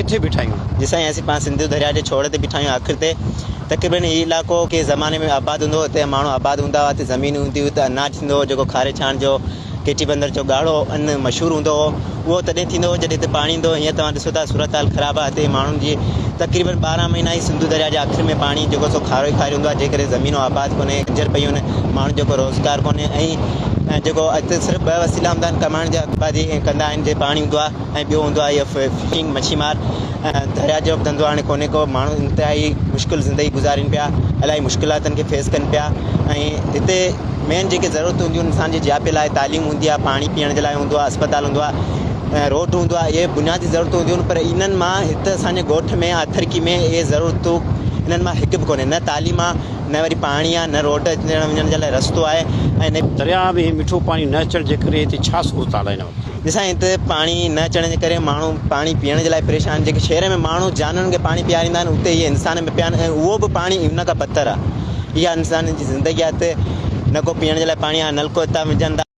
किथे बीठा आहियूं? जिस असीं पाण सिंधु दरिया जे छोड़ ते बीठा आहियूं आख़िर ते। तक़रीबन हीउ इलाइक़ो के ज़माने में आबाद हूंदो, हिते माण्हू आबाद हूंदा हुआ, हिते ज़मीन हूंदी हुई, त अनाज थींदो हो जेको खारे छाण जो केटी बंदर जो ॻाढ़ो अन्न मशहूरु हूंदो हो। उहो तॾहिं थींदो हो जॾहिं हिते पाणी ईंदो। हीअं तव्हां ॾिसो था सूरत हाल ख़राबु आहे, हिते माण्हुनि जी तक़रीबन 12 महीना ई सिंधु दरिया जे आख़िर में पाणी जेको सो खारो ई खारो हूंदो आहे, जंहिं करे ज़मीनूं आबाद कोन्हे, कंजर पियूं आहिनि, माण्हुनि जेको रोज़गार कोन्हे। ऐं जेको हिते सिर्फ़ु 2 वसीला हूंदा आहिनि कमाइण जा, आबादी कंदा आहिनि, जीअं पाणी हूंदो आहे। ऐं ॿियो हूंदो आहे इहो फिशिंग, मच्छीमार। दरिया जो धंधो हाणे कोन्हे को, माण्हू इंतिहाई मुश्किल ज़िंदगी गुज़ारीनि पिया, इलाही मुश्किलातनि खे फेस कनि पिया। ऐं हिते मेन जेके ज़रूरत हूंदियूं इंसान जे जियापे लाइ, तालीम हूंदी आहे, पाणी पीअण जे लाइ हूंदो आहे, अस्पताल हूंदो आहे, रोड हूंदो आहे, इहे बुनियादी ज़रूरतूं हूंदियूं आहिनि। पर इन्हनि मां हिते असांजे ॻोठ में अथरकी में इहे ज़रूरतूं इन्हनि मां हिकु बि कोन्हे। न तालीम आहे, न वरी पाणी आहे, न रोड अचण वञण जे लाइ रस्तो आहे। ऐं न दरिया में मिठो पाणी न अचण जे करे हिते छा सूरत हाल आहे हिन वक़्तु? ॾिसां हिते पाणी न अचण जे करे माण्हू पाणी पीअण जे लाइ परेशान। जेके शहर में माण्हू जानवरनि खे पाणी पीआरींदा आहिनि, उते इहे इंसान में पिया आहिनि, ऐं उहो बि पाणी उन खां बदतर आहे। इहा इंसान जी ज़िंदगी आहे। हिते न को पीअण जे लाइ पाणी आहे, नलको हितां विझनि था।